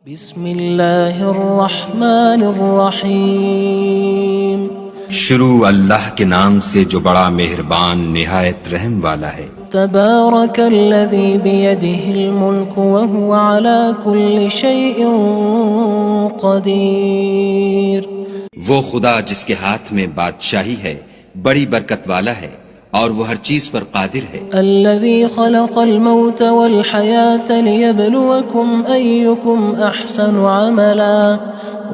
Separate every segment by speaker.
Speaker 1: بسم اللہ الرحمن الرحیم
Speaker 2: شروع اللہ کے نام سے جو بڑا مہربان نہایت رحم والا ہے۔
Speaker 1: تبارک الذی بیدہ الملک وہو علی کل شیء قدیر۔
Speaker 3: وہ خدا جس کے ہاتھ میں بادشاہی ہے بڑی برکت والا ہے اور وہ ہر چیز پر قادر ہے۔
Speaker 1: الذی خلق الموت والحیاة لیبلوکم ایکم احسن عملا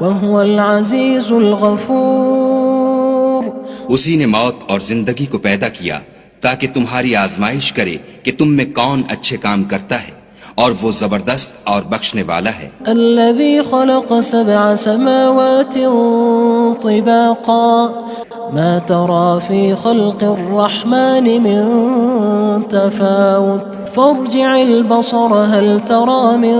Speaker 1: وہو العزیز الغفور۔
Speaker 3: اسی نے موت اور زندگی کو پیدا کیا تاکہ تمہاری آزمائش کرے کہ تم میں کون اچھے کام کرتا ہے، اور وہ زبردست اور بخشنے والا ہے۔
Speaker 1: الذي خلق 7 سماوات طباقا ما ترى في خلق الرحمن من تفاوت فارجع البصر هل ترى من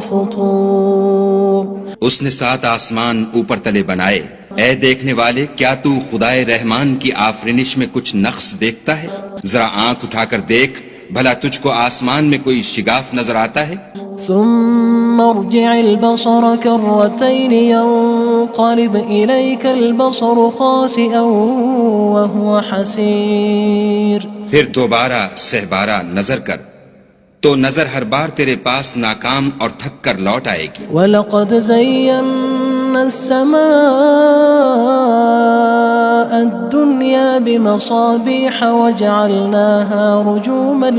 Speaker 1: فطور۔
Speaker 3: اس نے 7 آسمان اوپر تلے بنائے، اے دیکھنے والے کیا تو خدائے رحمان کی آفرینش میں کچھ نقص دیکھتا ہے؟ ذرا آنکھ اٹھا کر دیکھ، بھلا تجھ کو آسمان میں کوئی شگاف نظر آتا ہے؟
Speaker 1: ثم ارجع البصر كرتين ينقلب إليك البصر خاسئا وهو حسير۔
Speaker 3: پھر دوبارہ سہبارہ نظر کر تو نظر ہر بار تیرے پاس ناکام اور تھک کر لوٹ آئے گی۔
Speaker 1: وَلَقَدْ زَيَّنَّا السَّمَاءَ الدُّنْيَا بِمَصَابِيحَ وَجَعَلْنَاهَا رُجُومًا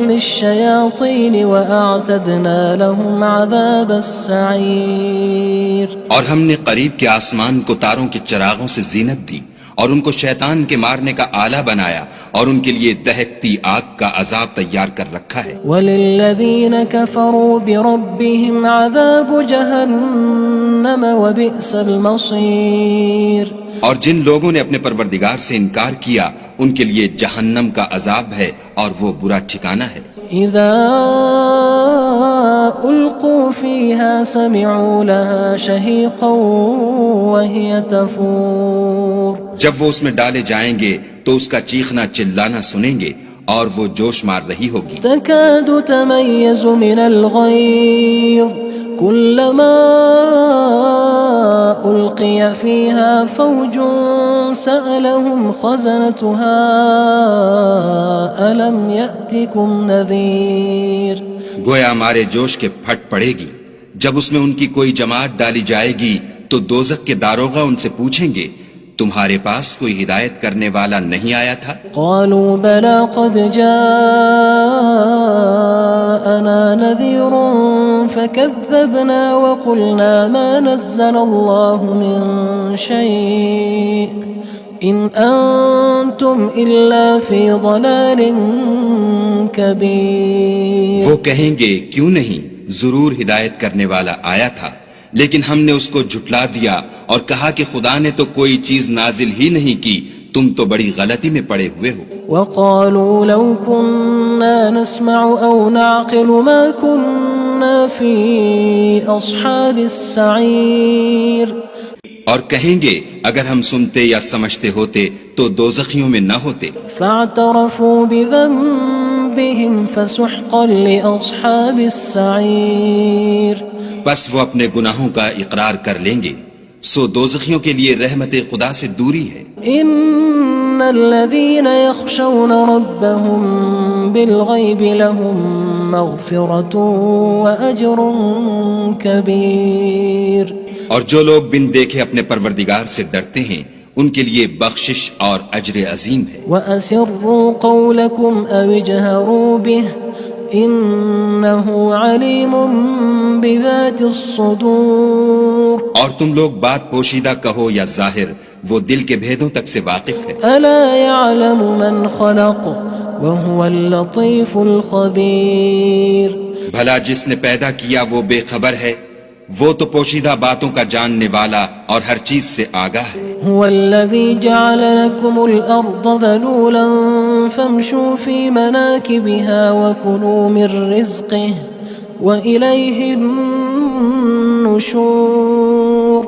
Speaker 1: لِلشَّيَاطِينِ وَأَعْتَدْنَا لَهُمْ عَذَابَ السَّعِيرِ۔
Speaker 3: اور ہم نے قریب کے آسمان کو تاروں کے چراغوں سے زینت دی اور ان کو شیطان کے مارنے کا آلہ بنایا، اور ان کے لیے دہکتی آگ کا عذاب تیار کر رکھا ہے۔
Speaker 1: وَلِلَّذِينَ كَفَرُوا بِرَبِّهِمْ عَذَابُ جَهَنَّمَ وَبِئْسَ الْمَصِيرُ۔
Speaker 3: اور جن لوگوں نے اپنے پروردگار سے انکار کیا ان کے لیے جہنم کا عذاب ہے اور وہ برا ٹھکانہ ہے۔
Speaker 1: اذا القوا فيها سمعوا لها شهيقا وهي تفور۔
Speaker 3: جب وہ اس میں ڈالے جائیں گے تو اس کا چیخنا چلانا سنیں گے اور وہ جوش مار رہی ہوگی۔
Speaker 1: تكاد تميز من الغيظ كلما ألقي فيها فوج سألهم خزنتها ألم يأتكم نذير۔
Speaker 3: گویا مارے جوش کے پھٹ پڑے گی۔ جب اس میں ان کی کوئی جماعت ڈالی جائے گی تو دوزخ کے داروغہ ان سے پوچھیں گے تمہارے پاس کوئی ہدایت کرنے والا نہیں آیا تھا؟
Speaker 1: قالوا بلى قد جاءنا نذير فكذبنا وقلنا ما نزل الله من شيء إن أنتم إلا في ضلال كبير۔
Speaker 3: وہ کہیں گے کیوں نہیں، ضرور ہدایت کرنے والا آیا تھا، لیکن ہم نے اس کو جھٹلا دیا اور کہا کہ خدا نے تو کوئی چیز نازل ہی نہیں کی، تم تو بڑی غلطی میں پڑے ہوئے ہو۔
Speaker 1: وقالوا لو كنا نسمع أو نعقل ما كنا في أصحاب السعير۔
Speaker 3: اور کہیں گے اگر ہم سنتے یا سمجھتے ہوتے تو دوزخیوں میں نہ ہوتے۔
Speaker 1: فاعترفوا بذنبهم فسحقا لأصحاب السعير۔
Speaker 3: بس وہ اپنے گناہوں کا اقرار کر لیں گے، سو دوزخیوں کے لیے رحمت خدا سے دوری ہے۔
Speaker 1: ان الذين يخشون ربهم بالغيب لهم مغفرة واجر كبير۔
Speaker 3: اور جو لوگ بن دیکھے اپنے پروردگار سے ڈرتے ہیں ان کے لیے بخشش اور اجر عظیم ہے۔
Speaker 1: واسروا قولكم او اجهروا به انه عليم بذات الصدور۔
Speaker 3: اور تم لوگ بات پوشیدہ کہو یا ظاہر، وہ دل کے بھیدوں تک سے واقف ہے۔
Speaker 1: الا يعلم من خلق وهو اللطيف الخبير۔
Speaker 3: بھلا جس نے پیدا کیا وہ بے خبر ہے، وہ تو پوشیدہ باتوں کا جاننے والا اور ہر چیز سے آگاہ ہے۔
Speaker 1: هو الذي جعل لكم الأرض ذلولا فامشوا في مناكبها وكلوا من رزقه وإليه النشور۔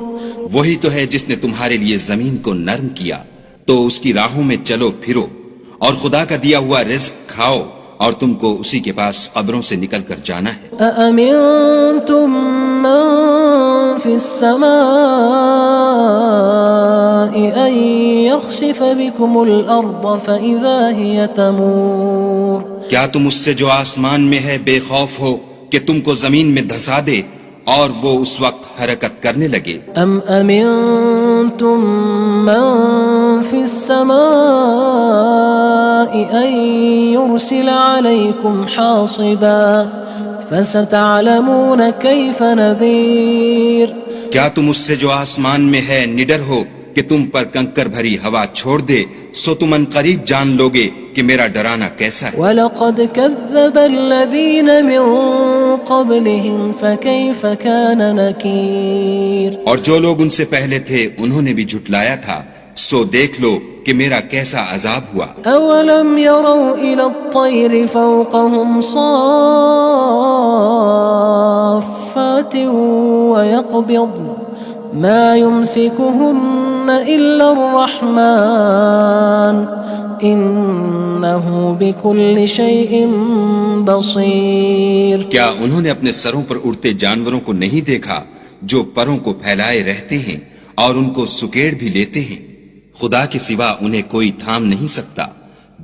Speaker 3: وہی تو ہے جس نے تمہارے لیے زمین کو نرم کیا تو اس کی راہوں میں چلو پھرو اور خدا کا دیا ہوا رزق کھاؤ اور تم کو اسی کے پاس قبروں سے نکل کر جانا ہے۔
Speaker 1: أأمنتم من في السماء أن يخسف بكم الأرض فإذا هي تمور
Speaker 3: کیا تم اس سے جو آسمان میں ہے بے خوف ہو کہ تم کو زمین میں دھسا دے اور وہ اس وقت حرکت کرنے لگے؟
Speaker 1: أم أمنتم من في السماء أن يرسل عليكم حاصبا فستعلمون كيف نذير
Speaker 3: کیا تم اس سے جو آسمان میں ہے نڈر ہو کہ تم پر کنکر بھری ہوا چھوڑ دے، سو تم ان قریب جان لوگے کہ میرا ڈرانا کیسا ہے۔
Speaker 1: وَلَقَدْ كَذَّبَ الَّذِينَ مِن قَبْلِهِمْ فَكَيْفَ كَانَ نَكِيرٌ
Speaker 3: اور جو لوگ ان سے پہلے تھے انہوں نے بھی جھٹلایا تھا، سو دیکھ لو کہ میرا کیسا عذاب ہوا۔
Speaker 1: أَوَلَمْ يَرَوْا إِلَى الطَّيْرِ فَوْقَهُمْ صَافَّاتٍ وَيَقْبِضْنَ مَا يُمْسِكُهُنَّ إِلَّا الرَّحْمَنُ إِنَّهُ بِكُلِّ شَيْءٍ بَصِيرٌ
Speaker 3: کیا انہوں نے اپنے سروں پر اڑتے جانوروں کو نہیں دیکھا جو پروں کو پھیلائے رہتے ہیں اور ان کو سکیڑ بھی لیتے ہیں؟ خدا کے سوا انہیں کوئی تھام نہیں سکتا،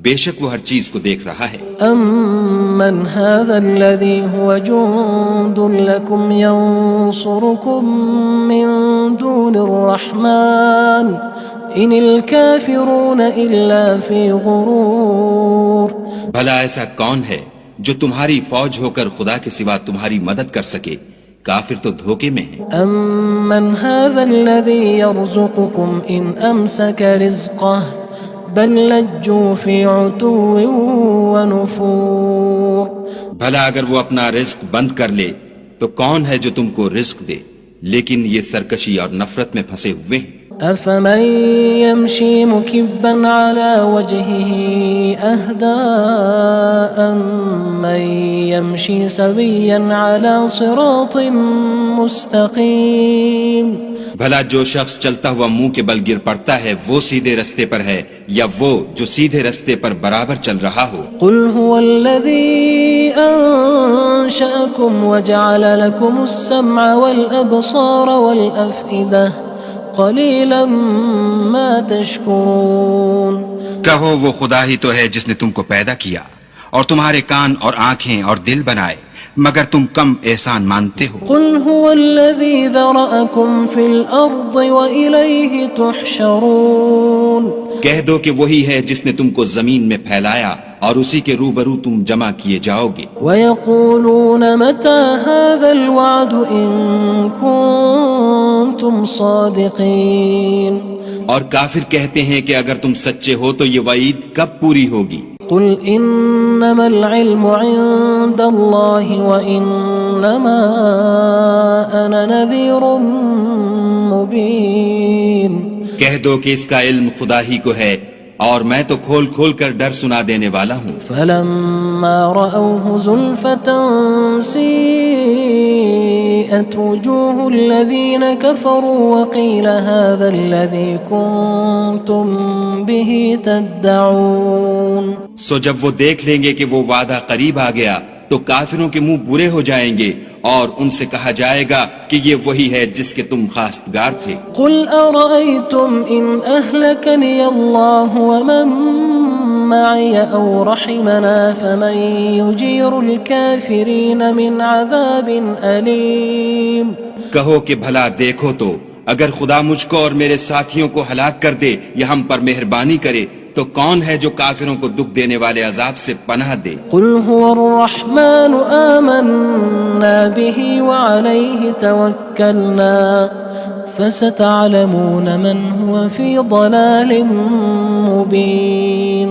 Speaker 3: بے شک وہ ہر چیز کو دیکھ رہا ہے۔
Speaker 1: أَمَّنْ هَذَا الَّذِي هُوَ جُندٌ لَكُمْ يَنصُرُكُم مِّن دُونِ الرَّحْمَنِ إِنِ الْكَافِرُونَ إِلَّا فِي غُرُورٍ
Speaker 3: بھلا ایسا کون ہے جو تمہاری فوج ہو کر خدا کے سوا تمہاری مدد کر سکے؟ کافر تو دھوکے میں ہیں۔
Speaker 1: أَمَّنْ هَذَا الَّذِي يَرْزُقُكُمْ إِنْ أَمْسَكَ رِزْقَهُ بَلْ لَجُّوا فِي عُتُوٍّ وَنُفُورٍ
Speaker 3: بھلا اگر وہ اپنا رزق بند کر لے تو کون ہے جو تم کو رزق دے؟ لیکن یہ سرکشی اور نفرت میں پھنسے ہوئے ہیں۔
Speaker 1: أَفَمَن يَمْشِي مُكِبًّا عَلَى وَجْهِهِ أَهْدَىٰ أَمَّن يَمْشِي سَوِيًّا عَلَى صِرَاطٍ مُّسْتَقِيمٍ
Speaker 3: بھلا جو شخص چلتا ہوا منہ کے بل گر پڑتا ہے وہ سیدھے رستے پر ہے یا وہ جو سیدھے رستے پر برابر چل رہا ہو؟
Speaker 1: قُلْ هُوَ الَّذِي أَنشَأَكُمْ وَجَعَلَ لَكُمُ السَّمْعَ وَالْأَبْصَارَ وَالْأَفْئِدَةَ قَلِيلًا مَا تَشْكُرُونَ
Speaker 3: کہو وہ خدا ہی تو ہے جس نے تم کو پیدا کیا اور تمہارے کان اور آنکھیں اور دل بنائے، مگر تم کم احسان مانتے ہو۔
Speaker 1: قُلْ هُوَ الَّذِي ذَرَأَكُمْ فِي الْأَرْضِ وَإِلَيْهِ تُحْشَرُونَ
Speaker 3: کہہ دو کہ وہی ہے جس نے تم کو زمین میں پھیلایا اور اسی کے روبرو تم جمع کیے جاؤ گے۔
Speaker 1: وَيَقُولُونَ مَتَى هَذَا الْوَعْدُ إِن كُنتُمْ صَادِقِينَ
Speaker 3: اور کافر کہتے ہیں کہ اگر تم سچے ہو تو یہ وعید کب پوری ہوگی؟
Speaker 1: قُلْ إِنَّمَا الْعِلْمُ عِندَ اللَّهِ وَإِنَّمَا أَنَا نَذِيرٌ مُّبِينٌ
Speaker 3: کہہ دو کہ اس کا علم خدا ہی کو ہے اور میں تو کھول کھول کر ڈر سنا دینے والا ہوں۔
Speaker 1: فَلَمَّا رَأَوْهُ زُلْفَةً سِيئَتْ وُجُوهُ الَّذِينَ كَفَرُوا وَقِيلَ هَذَا الَّذِي كُنتُم بِهِ تَدَّعُونَ
Speaker 3: سو جب وہ دیکھ لیں گے کہ وہ وعدہ قریب آ گیا تو کافروں کے منہ برے ہو جائیں گے اور ان سے کہا جائے گا کہ یہ وہی ہے جس کے تم خواستگار تھے۔
Speaker 1: قُلْ أَرَأَيْتُمْ إِنْ أَهْلَكَنِيَ اللَّهُ وَمَن مَّعِيَ أَوْ رَحِمَنَا فَمَن يُجِيرُ الْكَافِرِينَ مِنْ عَذَابٍ أَلِيمٍ
Speaker 3: کہو کہ بھلا دیکھو تو اگر خدا مجھ کو اور میرے ساتھیوں کو ہلاک کر دے یا ہم پر مہربانی کرے تو کون ہے جو کافروں کو دکھ دینے والے عذاب سے پناہ دے؟
Speaker 1: قُلْ هُوَ الرَّحْمَنُ آمَنَّا بِهِ وَعَلَيْهِ تَوَكَّلْنَا فَسَتَعْلَمُونَ مَنْ هُوَ فِي ضَلَالٍ مُّبِينٍ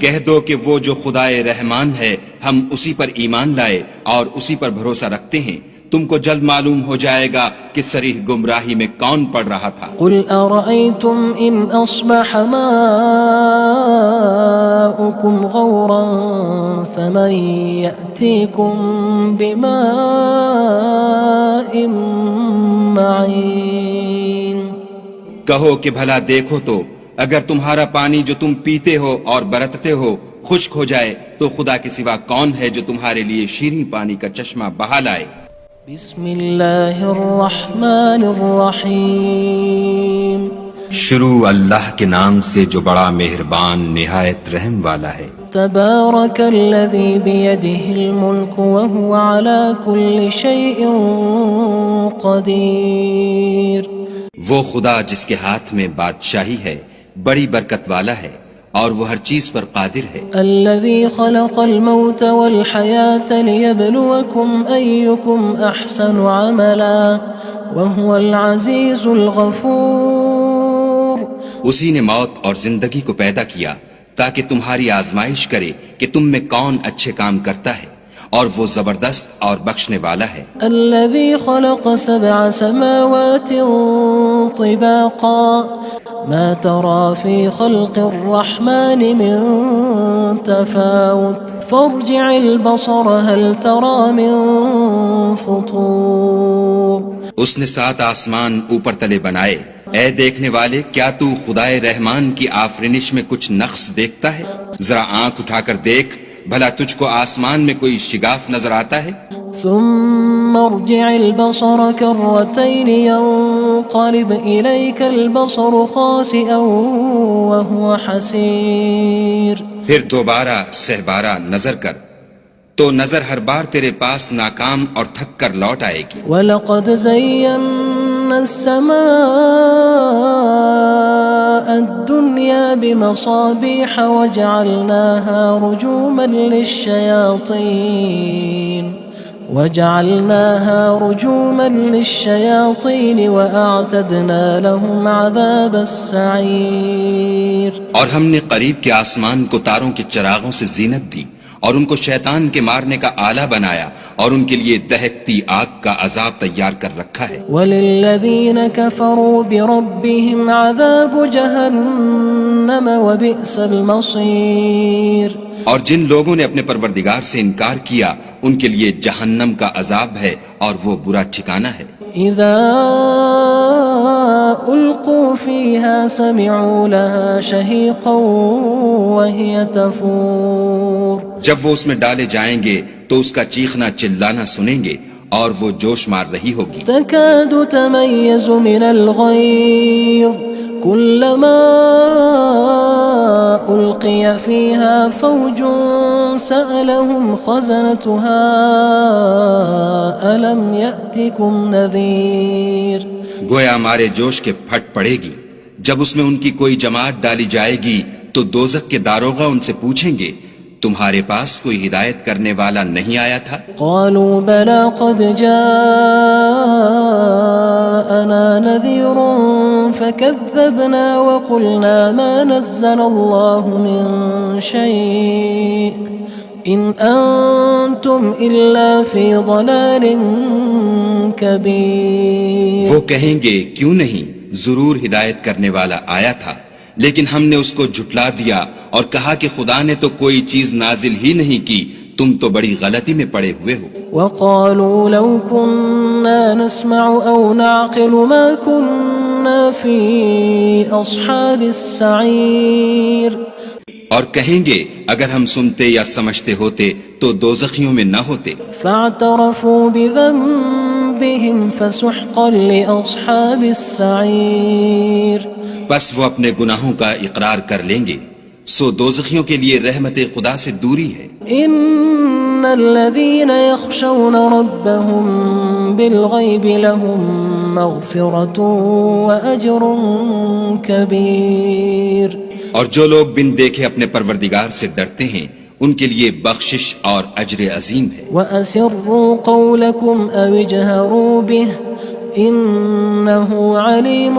Speaker 3: کہہ دو کہ وہ جو خدائے رحمان ہے ہم اسی پر ایمان لائے اور اسی پر بھروسہ رکھتے ہیں، تم کو جلد معلوم ہو جائے گا کہ صریح گمراہی میں کون پڑ رہا تھا۔
Speaker 1: قُلْ أَرَأَيْتُمْ إِنْ أَصْبَحَ مَاؤُكُمْ غَوْرًا فَمَن يَأْتِيكُم بِمَاءٍ مَّعِينٍ
Speaker 3: کہو کہ بھلا دیکھو تو اگر تمہارا پانی جو تم پیتے ہو اور برتتے ہو خشک ہو جائے تو خدا کے سوا کون ہے جو تمہارے لیے شیریں پانی کا چشمہ بہا لائے؟
Speaker 1: بسم اللہ الرحمن الرحیم
Speaker 2: شروع اللہ کے نام سے جو بڑا مہربان نہایت رحم والا ہے۔
Speaker 1: تبارک الذی بیدہ الملک وہو علی کل شیء قدیر۔
Speaker 3: وہ خدا جس کے ہاتھ میں بادشاہی ہے بڑی برکت والا ہے اور وہ ہر چیز پر قادر ہے۔
Speaker 1: الذي خلق الموت والحياة ليبلوكم أيكم أحسن عملا وهو العزيز الغفور۔
Speaker 3: اسی نے موت اور زندگی کو پیدا کیا تاکہ تمہاری آزمائش کرے کہ تم میں کون اچھے کام کرتا ہے، اور وہ زبردست اور بخشنے والا ہے۔
Speaker 1: الذي خلق 7 سماوات طباقا ما ترى في خلق الرحمن من تفاوت فارجع البصر هل ترى من فطور۔
Speaker 3: اس نے 7 آسمان اوپر تلے بنائے، اے دیکھنے والے کیا تو خدائے رحمان کی آفرینش میں کچھ نقص دیکھتا ہے؟ ذرا آنکھ اٹھا کر دیکھ، بھلا تجھ کو آسمان میں کوئی شگاف نظر آتا ہے؟
Speaker 1: ثم ارجع البصر كرتين ينقلب إليك البصر خاسئا وهو حسير۔
Speaker 3: پھر دوبارہ سہبارہ نظر کر تو نظر ہر بار تیرے پاس ناکام اور تھک کر لوٹ آئے گی۔
Speaker 1: وَلَقَدْ زَيَّنَّا السَّمَاءَ الدُّنْيَا بِمَصَابِيحَ وَجَعَلْنَاهَا رُجُومًا لِلشَّيَاطِينِ وَأَعْتَدْنَا لَهُمْ عَذَابَ السَّعِيرِ۔
Speaker 3: اور ہم نے قریب کے آسمان کو تاروں کے چراغوں سے زینت دی اور ان کو شیطان کے مارنے کا آلہ بنایا اور ان کے لیے دہکتی آگ کا عذاب تیار کر رکھا ہے۔
Speaker 1: وَلِلَّذِينَ كَفَرُوا بِرَبِّهِمْ عَذَابُ جَهَنَّمَ وَبِئْسَ الْمَصِيرُ۔
Speaker 3: اور جن لوگوں نے اپنے پروردگار سے انکار کیا ان کے لیے جہنم کا عذاب ہے اور وہ برا ٹھکانہ ہے۔
Speaker 1: اذا القوا فيها سمعوا لها شهيقا وهي تفور۔
Speaker 3: جب وہ اس میں ڈالے جائیں گے تو اس کا چیخنا چلانا سنیں گے اور وہ جوش مار رہی ہوگی۔
Speaker 1: تكاد تميز من الغيظ كلما ألقي فيها فوج سألهم خزنتها ألم يأتكم نذير۔
Speaker 3: گویا ہمارے جوش کے پھٹ پڑے گی جب اس میں ان کی کوئی جماعت ڈالی جائے گی تو دوزخ کے داروغہ ان سے پوچھیں گے تمہارے پاس کوئی ہدایت کرنے والا نہیں آیا تھا؟
Speaker 1: قالوا بلى قد جاءنا نذير فكذبنا وقلنا ما نزل الله من شيء إن أنتم إلا في ضلال كبير۔
Speaker 3: وہ کہیں گے کیوں نہیں، ضرور ہدایت کرنے والا آیا تھا، لیکن ہم نے اس کو جھٹلا دیا اور کہا کہ خدا نے تو کوئی چیز نازل ہی نہیں کی، تم تو بڑی غلطی میں پڑے ہوئے ہو۔
Speaker 1: وقالوا لو كنا نسمع أو نعقل ما كنا في أصحاب السعير۔
Speaker 3: اور کہیں گے اگر ہم سنتے یا سمجھتے ہوتے تو دوزخیوں میں نہ ہوتے۔
Speaker 1: فاعترفوا بذنبهم فسحقا لأصحاب السعير۔
Speaker 3: بس وہ اپنے گناہوں کا اقرار کر لیں گے، سو دوزخیوں کے لیے رحمت خدا سے دوری ہے۔
Speaker 1: ان الذين يخشون ربهم بالغيب لهم مغفرة واجر كبير۔
Speaker 3: اور جو لوگ بن دیکھے اپنے پروردگار سے ڈرتے ہیں ان کے لیے بخشش اور اجر عظیم ہے۔
Speaker 1: وَأَسِرُّوا قَوْلَكُمْ أَوِ اجْهَرُوا بِهِ إِنَّهُ عَلِيمٌ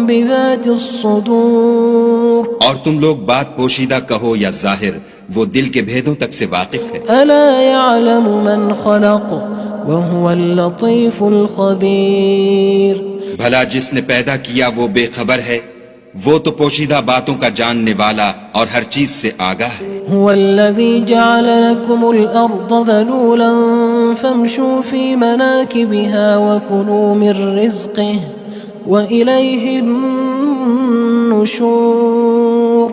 Speaker 1: بِذَاتِ الصُّدُورِ۔
Speaker 3: اور تم لوگ بات پوشیدہ کہو یا ظاہر، وہ دل کے بھیدوں تک سے واقف ہے۔
Speaker 1: أَلَا يَعْلَمُ مَنْ خَلَقَ وَهُوَ اللَّطِيفُ الْخَبِيرُ۔
Speaker 3: بھلا جس نے پیدا کیا وہ بے خبر ہے، وہ تو پوشیدہ باتوں کا جاننے والا اور ہر چیز سے آگاہ ہے۔
Speaker 1: هو الذي جعل لكم الأرض ذلولا فامشوا في مناكبها وكلوا من رزقه وإليه النشور۔ النشور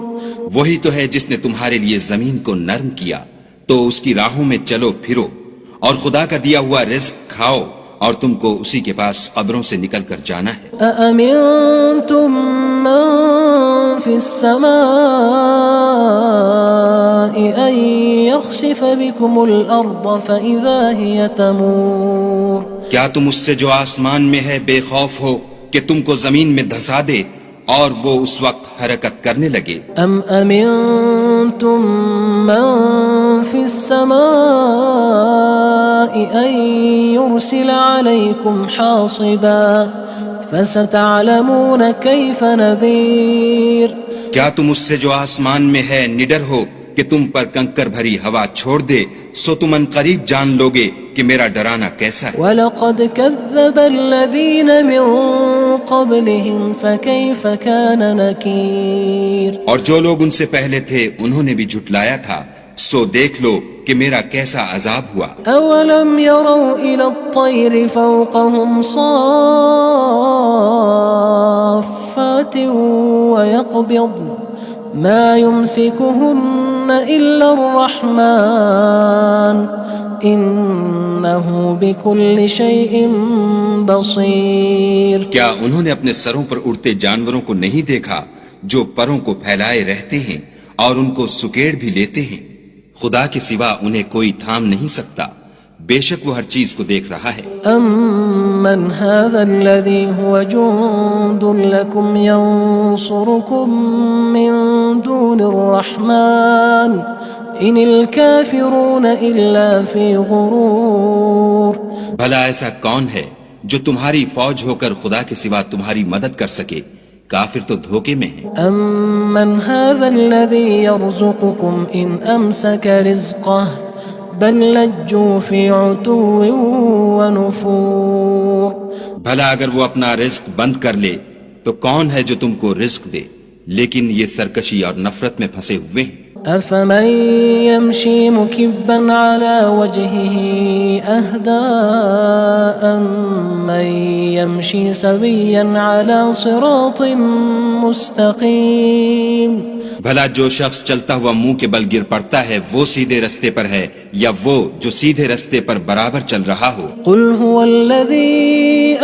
Speaker 3: وہی تو ہے جس نے تمہارے لیے زمین کو نرم کیا تو اس کی راہوں میں چلو پھرو، اور خدا کا دیا ہوا رزق کھاؤ، اور تم کو اسی کے پاس قبروں سے نکل کر جانا ہے۔
Speaker 1: أأمنتم من في السماء أن يخسف بكم الأرض فإذا هي تمور
Speaker 3: کیا تم اس سے جو آسمان میں ہے بے خوف ہو کہ تم کو زمین میں دھسا دے اور وہ اس وقت حرکت کرنے لگے؟
Speaker 1: أم أمنتم من في السماء أن يرسل عليكم حاصبا فستعلمون كيف نذير
Speaker 3: کیا تم اس سے جو آسمان میں ہے نڈر ہو کہ تم پر کنکر بھری ہوا چھوڑ دے، سو تم ان قریب جان لوگے کہ میرا ڈرانا کیسا ہے۔
Speaker 1: وَلَقَدْ كَذَّبَ الَّذِينَ مِن قَبْلِهِمْ فَكَيْفَ كَانَ نَكِيرٌ
Speaker 3: اور جو لوگ ان سے پہلے تھے انہوں نے بھی جھٹلایا تھا، سو دیکھ لو کہ میرا کیسا عذاب ہوا۔
Speaker 1: أَوَلَمْ يَرَوْا إِلَى الطَّيْرِ فَوْقَهُمْ صَافَّاتٍ وَيَقْبِضْنَ مَا يُمْسِكُهُنَّ إِلَّا الرَّحْمَنُ إِنَّهُ بِكُلِّ شَيْءٍ بَصِيرٌ
Speaker 3: کیا انہوں نے اپنے سروں پر اڑتے جانوروں کو نہیں دیکھا جو پروں کو پھیلائے رہتے ہیں اور ان کو سکیڑ بھی لیتے ہیں؟ خدا کے سوا انہیں کوئی تھام نہیں سکتا، بے شک وہ ہر چیز کو دیکھ رہا ہے۔
Speaker 1: أَمَّنْ هَذَا الَّذِي هُوَ جُندٌ لَكُمْ يَنصُرُكُم مِّن دُونِ الرَّحْمَنِ إِنِ الْكَافِرُونَ إِلَّا فِي غُرُورٍ
Speaker 3: بھلا ایسا کون ہے جو تمہاری فوج ہو کر خدا کے سوا تمہاری مدد کر سکے؟ کافر تو دھوکے میں ہیں۔
Speaker 1: أَمَّنْ هَذَا الَّذِي يَرْزُقُكُمْ إِنْ أَمْسَكَ رِزْقَهُ بَلْ لَجُّوا فِي عُتُوٍّ وَنُفُورٍ
Speaker 3: بھلا اگر وہ اپنا رزق بند کر لے تو کون ہے جو تم کو رزق دے؟ لیکن یہ سرکشی اور نفرت میں پھنسے ہوئے ہیں۔
Speaker 1: أَفَمَن يَمْشِي مُكِبًّا عَلَى وَجْهِهِ أَهْدَىٰ أَمَّن يَمْشِي سَوِيًّا عَلَى صِرَاطٍ مُّسْتَقِيمٍ
Speaker 3: بھلا جو شخص چلتا ہوا منہ کے بل گر پڑتا ہے وہ سیدھے رستے پر ہے یا وہ جو سیدھے رستے پر برابر چل رہا ہو؟
Speaker 1: قُلْ هُوَ الَّذِي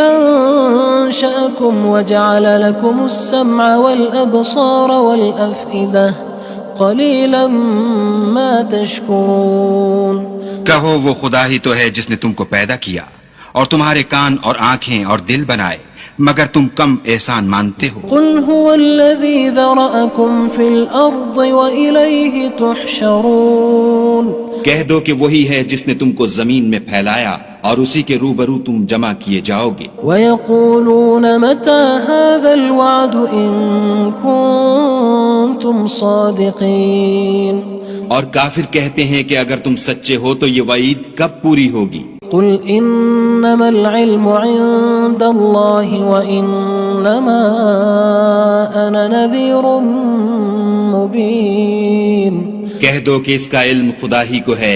Speaker 1: أَنشَأَكُمْ وَجَعَلَ لَكُمُ السَّمْعَ وَالْأَبْصَارَ وَالْأَفْئِدَةَ قَلِيلًا مَا تَشْكُرُونَ
Speaker 3: کہو وہ خدا ہی تو ہے جس نے تم کو پیدا کیا اور تمہارے کان اور آنکھیں اور دل بنائے، مگر تم کم احسان مانتے ہو۔
Speaker 1: قُلْ هُوَ الَّذِي ذَرَأَكُمْ فِي الْأَرْضِ وَإِلَيْهِ تُحْشَرُونَ
Speaker 3: کہہ دو کہ وہی ہے جس نے تم کو زمین میں پھیلایا اور اسی کے روبرو تم جمع کیے جاؤ گے۔
Speaker 1: وَيَقُولُونَ مَتَى هَذَا الْوَعْدُ إِن كُنتُمْ صَادِقِينَ
Speaker 3: اور کافر کہتے ہیں کہ اگر تم سچے ہو تو یہ وعید کب پوری ہوگی؟
Speaker 1: قُلْ إِنَّمَا الْعِلْمُ عِندَ اللَّهِ وَإِنَّمَا أَنَا نَذِيرٌ مُّبِينٌ
Speaker 3: کہہ دو کہ اس کا علم خدا ہی کو ہے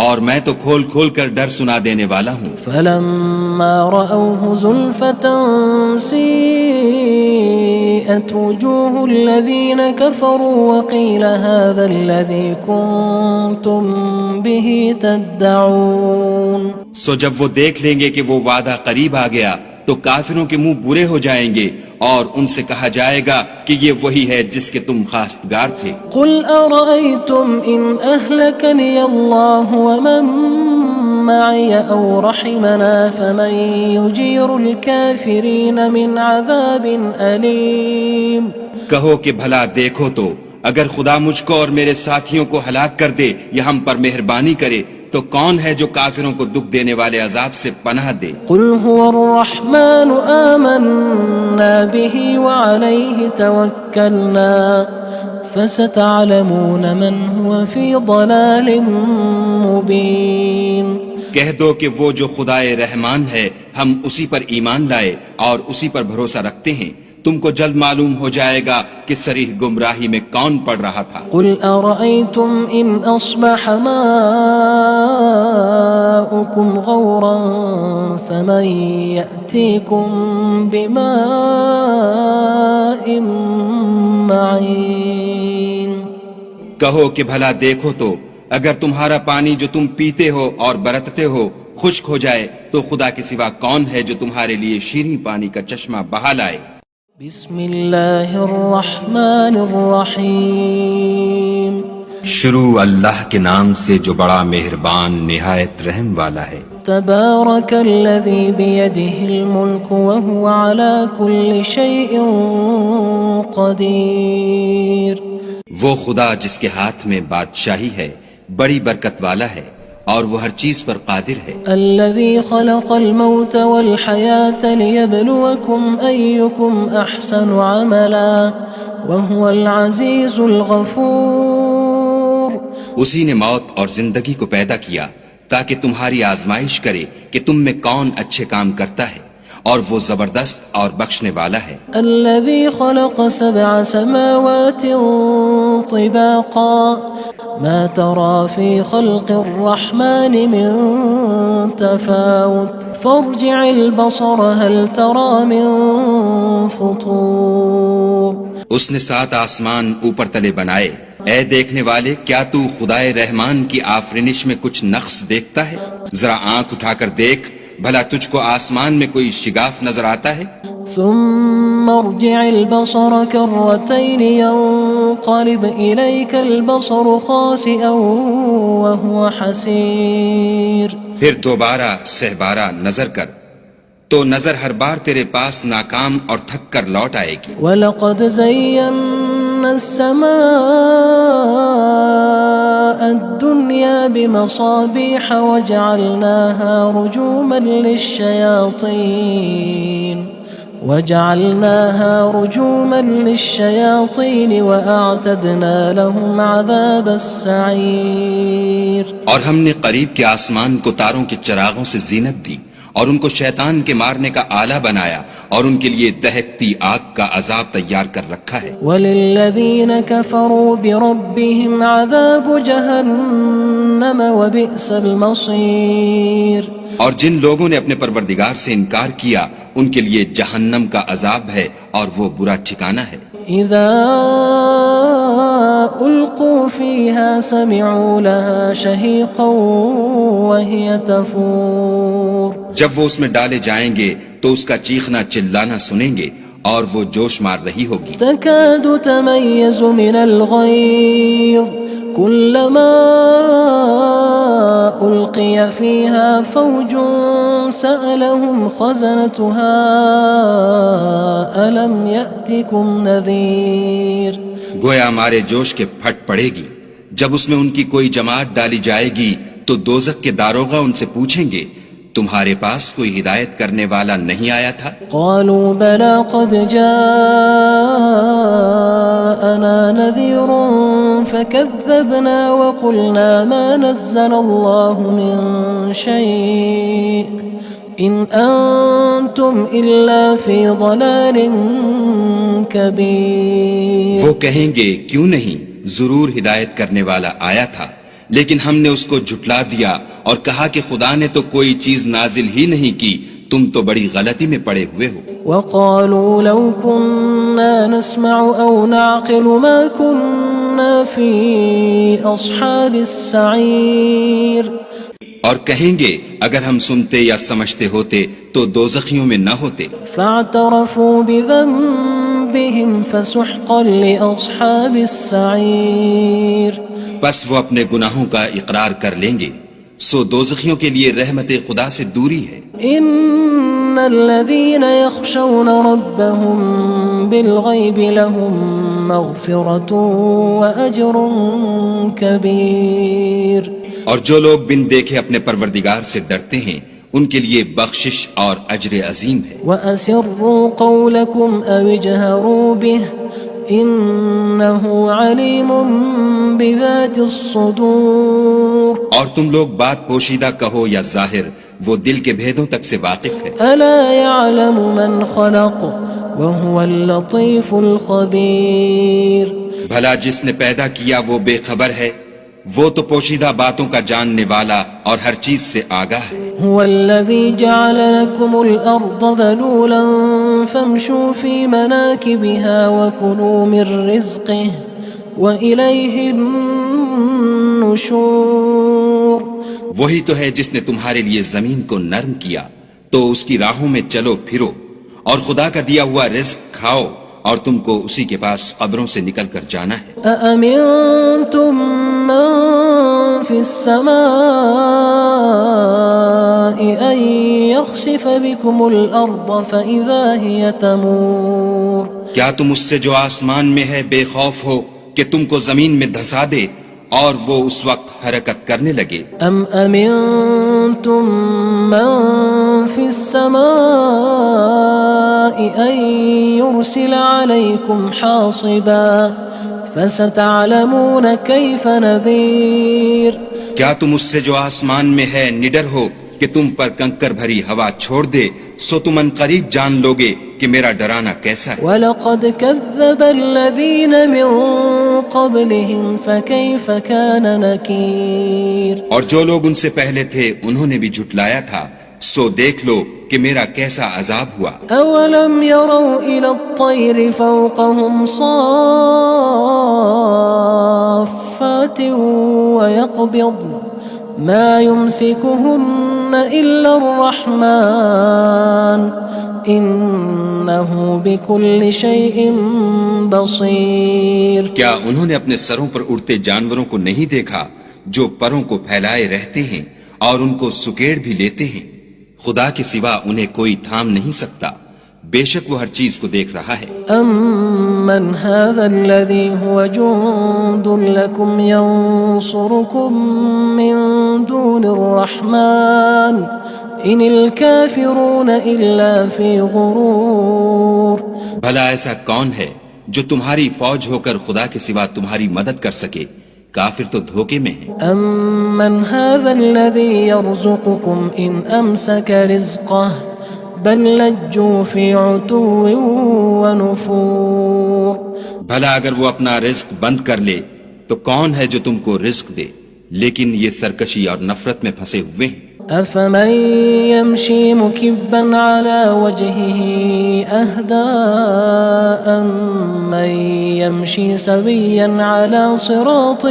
Speaker 3: اور میں تو کھول کھول کر ڈر سنا دینے والا ہوں۔
Speaker 1: فَلَمَّا رَأَوْهُ زُلْفَةً سِيئَتْ وُجُوهُ الَّذِينَ كَفَرُوا وَقِيلَ هَذَا الَّذِي كُنتُم بِهِ تَدَّعُونَ
Speaker 3: سو جب وہ دیکھ لیں گے کہ وہ وعدہ قریب آ گیا تو کافروں کے منہ برے ہو جائیں گے اور ان سے کہا جائے گا کہ یہ وہی ہے جس کے تم خواستگار تھے۔
Speaker 1: قُلْ أَرَأَيْتُمْ إِنْ أَهْلَكَنِيَ اللَّهُ وَمَن مَّعِيَ أَوْ رَحِمَنَا فَمَن يُجِيرُ الْكَافِرِينَ مِنْ عَذَابٍ أَلِيمٍ
Speaker 3: کہو کہ بھلا دیکھو تو اگر خدا مجھ کو اور میرے ساتھیوں کو ہلاک کر دے یا ہم پر مہربانی کرے تو کون ہے جو کافروں کو دکھ دینے والے عذاب سے پناہ دے؟
Speaker 1: قُلْ هُوَ الرَّحْمَنُ آمَنَّا بِهِ وَعَلَيْهِ تَوَكَّلْنَا فَسَتَعْلَمُونَ مَنْ هُوَ فِي ضَلَالٍ مُّبِينٍ
Speaker 3: کہہ دو کہ وہ جو خدائے رحمان ہے ہم اسی پر ایمان لائے اور اسی پر بھروسہ رکھتے ہیں، تم کو جلد معلوم ہو جائے گا کہ صریح گمراہی میں کون پڑ رہا تھا۔
Speaker 1: قل أرأيتم إن أصبح ماؤكم غورا فمن يأتيكم بماء معين۔
Speaker 3: کہو کہ بھلا دیکھو تو اگر تمہارا پانی جو تم پیتے ہو اور برتتے ہو خشک ہو جائے تو خدا کے سوا کون ہے جو تمہارے لیے شیریں پانی کا چشمہ بہا لائے۔
Speaker 1: بسم اللہ الرحمن الرحیم۔
Speaker 2: شروع اللہ کے نام سے جو بڑا مہربان نہایت رحم والا ہے۔
Speaker 1: تبارک الذی بیدہ الملک وہو علی کل شیء قدیر۔
Speaker 3: وہ خدا جس کے ہاتھ میں بادشاہی ہے بڑی برکت والا ہے اور وہ ہر چیز پر قادر ہے۔
Speaker 1: الذي خلق الموت والحياة ليبلوكم أيكم أحسن عملا وهو العزيز الغفور۔
Speaker 3: اسی نے موت اور زندگی کو پیدا کیا تاکہ تمہاری آزمائش کرے کہ تم میں کون اچھے کام کرتا ہے اور وہ زبردست اور بخشنے والا ہے۔
Speaker 1: الذي خلق 7 سماوات طباقا ما ترى في خلق الرحمن من تفاوت فارجع البصر هل ترى من فطور۔
Speaker 3: اس نے 7 آسمان اوپر تلے بنائے، اے دیکھنے والے کیا تو خدائے رحمان کی آفرینش میں کچھ نقص دیکھتا ہے؟ ذرا آنکھ اٹھا کر دیکھ بھلا تجھ کو آسمان میں کوئی شگاف نظر آتا ہے؟
Speaker 1: ثم ارجع البصر كرتين ينقلب إليك البصر خاسئا وهو حسير۔
Speaker 3: پھر دوبارہ سہبارہ نظر کر تو نظر ہر بار تیرے پاس ناکام اور تھک کر لوٹ آئے گی۔
Speaker 1: وَلَقَدْ زَيَّنَّا السَّمَاءَ الدُّنْيَا بِمَصَابِيحَ وَجَعَلْنَاهَا رُجُومًا لِلشَّيَاطِينِ وَأَعْتَدْنَا لَهُمْ عَذَابَ السَّعِيرِ۔
Speaker 3: اور ہم نے قریب کے آسمان کو تاروں کے چراغوں سے زینت دی اور ان کو شیطان کے مارنے کا آلہ بنایا اور ان کے لیے دہکتی آگ کا عذاب تیار کر رکھا ہے۔
Speaker 1: وَلِلَّذِينَ كَفَرُوا بِرَبِّهِمْ عَذَابُ جَهَنَّمَ وَبِئْسَ الْمَصِيرُ۔
Speaker 3: اور جن لوگوں نے اپنے پروردگار سے انکار کیا ان کے لیے جہنم کا عذاب ہے اور وہ برا ٹھکانہ ہے۔
Speaker 1: اذا القوا فيها سمعوا لها شهيقا وهي تفور۔
Speaker 3: جب وہ اس میں ڈالے جائیں گے تو اس کا چیخنا چلانا سنیں گے اور وہ جوش مار رہی ہوگی۔
Speaker 1: تكاد تميز من الغيظ كلما ألقي فيها فوج سألهم خزنتها ألم يأتكم نذير۔
Speaker 3: گویا ہمارے جوش کے پھٹ پڑے گی جب اس میں ان کی کوئی جماعت ڈالی جائے گی تو دوزخ کے داروغہ ان سے پوچھیں گے تمہارے پاس کوئی ہدایت کرنے والا نہیں آیا تھا؟
Speaker 1: قالوا بلى قد جاءنا نذير فكذبنا وقلنا ما نزل الله من شيء إن أنتم إلا في ضلال كبير۔
Speaker 3: وہ کہیں گے کیوں نہیں، ضرور ہدایت کرنے والا آیا تھا، لیکن ہم نے اس کو جھٹلا دیا اور کہا کہ خدا نے تو کوئی چیز نازل ہی نہیں کی، تم تو بڑی غلطی میں پڑے ہوئے ہو۔
Speaker 1: وقالوا لو كنا نسمع أو نعقل ما كنا في أصحاب السعير۔
Speaker 3: اور کہیں گے اگر ہم سنتے یا سمجھتے ہوتے تو دوزخیوں میں نہ ہوتے۔
Speaker 1: فاعترفوا بذنبهم فسحقا لأصحاب السعير۔
Speaker 3: بس وہ اپنے گناہوں کا اقرار کر لیں گے، سو دوزخیوں کے لیے رحمت خدا سے دوری ہے۔
Speaker 1: ان الذين يخشون ربهم بالغيب لهم مغفرة واجر كبير۔
Speaker 3: اور جو لوگ بن دیکھے اپنے پروردگار سے ڈرتے ہیں ان کے لیے بخشش اور اجر عظیم ہے۔
Speaker 1: وَأَسِرُّوا قَوْلَكُمْ أَوِ اجْهَرُوا بِهِ إِنَّهُ عَلِيمٌ بِذَاتِ الصُّدُورِ۔
Speaker 3: اور تم لوگ بات پوشیدہ کہو یا ظاہر، وہ دل کے بھیدوں تک سے واقف ہے۔
Speaker 1: ألا يعلم من خلق وهو اللطيف الخبير۔
Speaker 3: بھلا جس نے پیدا کیا وہ بے خبر ہے، وہ تو پوشیدہ باتوں کا جاننے والا اور ہر چیز سے آگاہ ہے۔
Speaker 1: هو الذي جعل لكم الأرض ذلولا فامشوا في مناكبها وكلوا من رزقه وإليه النشور۔
Speaker 3: وہی تو ہے جس نے تمہارے لیے زمین کو نرم کیا، تو اس کی راہوں میں چلو پھرو اور خدا کا دیا ہوا رزق کھاؤ، اور تم کو اسی کے پاس قبروں سے نکل کر جانا ہے۔
Speaker 1: أأمنتم من في السماء أن يخسف بكم الأرض فإذا هي تمور۔
Speaker 3: کیا تم اس سے جو آسمان میں ہے بے خوف ہو کہ تم کو زمین میں دھسا دے اور وہ اس وقت حرکت کرنے لگے؟
Speaker 1: أم أمنتم من في السماء أن يرسل عليكم حاصبا فستعلمون كيف نذير۔
Speaker 3: کیا تم اس سے جو آسمان میں ہے نڈر ہو کہ تم پر کنکر بھری ہوا چھوڑ دے، سو تم ان قریب جان لوگے کہ میرا ڈرانا کیسا ہے۔
Speaker 1: وَلَقَدْ كَذَّبَ الَّذِينَ مِن قَبْلِهِمْ فَكَيْفَ كَانَ نَكِيرٌ۔
Speaker 3: اور جو لوگ ان سے پہلے تھے انہوں نے بھی جھٹلایا تھا، سو دیکھ لو کہ میرا کیسا عذاب ہوا۔
Speaker 1: أَوَلَمْ يَرَوْا إِلَى الطَّيْرِ فَوْقَهُمْ صَافَّاتٍ وَيَقْبِضْنَ مَا يُمْسِكُهُنَّ إِلَّا الرَّحْمَنُ إِنَّهُ بِكُلِّ شَيْءٍ بَصِيرٌ۔
Speaker 3: کیا انہوں نے اپنے سروں پر اڑتے جانوروں کو نہیں دیکھا جو پروں کو پھیلائے رہتے ہیں اور ان کو سکیڑ بھی لیتے ہیں؟ خدا کے سوا انہیں کوئی تھام نہیں سکتا، بے شک وہ ہر چیز کو دیکھ رہا ہے۔
Speaker 1: أَمَّنْ هَذَا الَّذِي هُوَ جُندٌ لَكُمْ يَنصُرُكُم مِّن دُونِ الرَّحْمَنِ إِنِ الْكَافِرُونَ إِلَّا فِي غُرُورٍ۔
Speaker 3: بھلا ایسا کون ہے جو تمہاری فوج ہو کر خدا کے سوا تمہاری مدد کر سکے؟ کافر تو دھوکے میں ہیں۔
Speaker 1: أَمَّنْ هَذَا الَّذِي يَرْزُقُكُمْ إِنْ أَمْسَكَ رِزْقَهُ بَلْ لَجُّوا فِي عُتُوٍّ وَنُفُورٍ۔
Speaker 3: بھلا اگر وہ اپنا رزق بند کر لے تو کون ہے جو تم کو رزق دے، لیکن یہ سرکشی اور نفرت میں پھنسے ہوئے ہیں۔
Speaker 1: أَفَمَن يَمْشِي مُكِبًّا عَلَى وَجْهِهِ أَهْدَىٰ أَمَّن يَمْشِي سَوِيًّا عَلَى صِرَاطٍ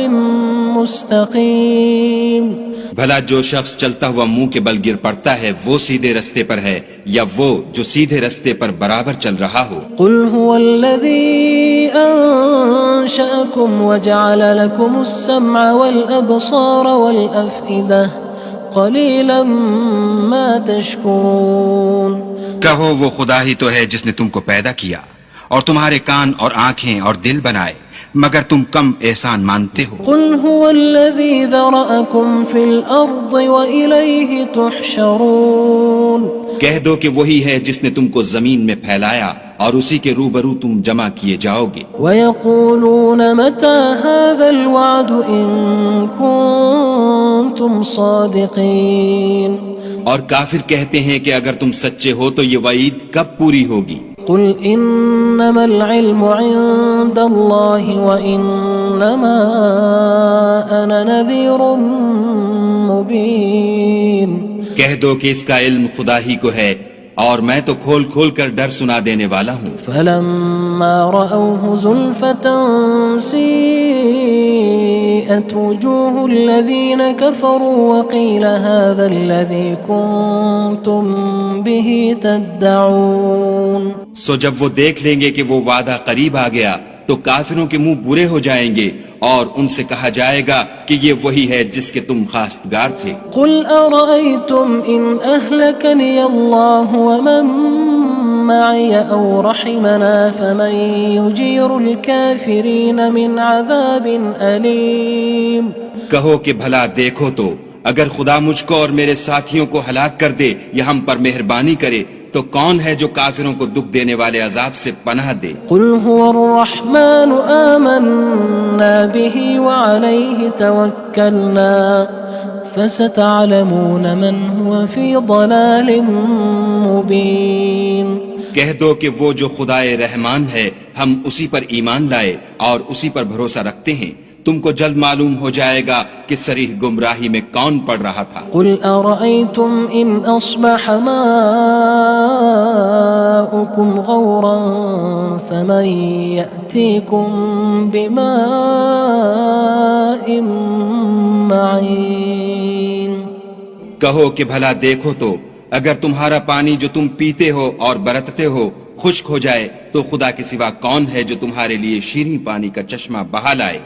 Speaker 1: مُّسْتَقِيمٍ۔
Speaker 3: بھلا جو شخص چلتا ہوا منہ کے بل گر پڑتا ہے وہ سیدھے رستے پر ہے، یا وہ جو سیدھے رستے پر برابر چل رہا ہو؟
Speaker 1: قُلْ هُوَ الَّذِي أَنشَأَكُمْ وَجَعَلَ لَكُمُ السَّمْعَ وَالْأَبْصَارَ وَالْأَفْئِدَةَ قَلِيلًا مَا تَشْكُرُونَ۔
Speaker 3: کہو وہ خدا ہی تو ہے جس نے تم کو پیدا کیا اور تمہارے کان اور آنکھیں اور دل بنائے، مگر تم کم احسان مانتے ہو۔
Speaker 1: قُلْ هُوَ الَّذِي ذَرَأَكُمْ فِي الْأَرْضِ وَإِلَيْهِ تُحْشَرُونَ۔
Speaker 3: کہہ دو کہ وہی ہے جس نے تم کو زمین میں پھیلایا اور اسی کے روبرو تم جمع کیے جاؤ گے۔
Speaker 1: وَيَقُولُونَ مَتَى هَذَا الْوَعْدُ إِن كُنتُمْ صَادِقِينَ۔
Speaker 3: اور کافر کہتے ہیں کہ اگر تم سچے ہو تو یہ وعید کب پوری ہوگی؟
Speaker 1: قُلْ إِنَّمَا الْعِلْمُ عِندَ اللَّهِ وَإِنَّمَا أَنَا نَذِيرٌ مُّبِينٌ۔
Speaker 3: کہہ دو کہ اس کا علم خدا ہی کو ہے اور میں تو کھول کھول کر ڈر سنا دینے والا ہوں۔
Speaker 1: فَلَمَّا رَأَوْهُ زُلْفَةً سِيئَتْ وُجُوهُ الَّذِينَ كَفَرُوا وَقِيلَ هَذَا الَّذِي كُنتُم بِهِ تَدَّعُونَ۔
Speaker 3: سو جب وہ دیکھ لیں گے کہ وہ وعدہ قریب آ گیا تو کافروں کے منہ برے ہو جائیں گے اور ان سے کہا جائے گا کہ یہ وہی ہے جس کے تم خواستگار تھے۔
Speaker 1: قُلْ أَرَأَيْتُمْ إِنْ أَهْلَكَنِيَ اللَّهُ وَمَن مَّعِيَ أَوْ رَحِمَنَا فَمَن يُجِيرُ الْكَافِرِينَ مِنْ عَذَابٍ أَلِيمٍ۔
Speaker 3: کہو کہ بھلا دیکھو تو اگر خدا مجھ کو اور میرے ساتھیوں کو ہلاک کر دے یا ہم پر مہربانی کرے تو کون ہے جو کافروں کو دکھ دینے والے عذاب سے پناہ دے؟
Speaker 1: قُلْ هُوَ الرَّحْمَنُ آمَنَّا بِهِ وَعَلَيْهِ تَوَكَّلْنَا فستعلمون من هو في ضلال مبين.
Speaker 3: کہہ دو کہ وہ جو خدائے رحمان ہے ہم اسی پر ایمان لائے اور اسی پر بھروسہ رکھتے ہیں، تم کو جلد معلوم ہو جائے گا کہ صریح گمراہی میں کون پڑ رہا تھا.
Speaker 1: قل أرأيتم إن أصبح ماؤكم غورا فمن يأتيكم بماء معين.
Speaker 3: کہو کہ بھلا دیکھو تو اگر تمہارا پانی جو تم پیتے ہو اور برتتے ہو خشک ہو جائے تو خدا کے سوا کون ہے جو تمہارے لیے شیریں پانی کا چشمہ بہا لائے.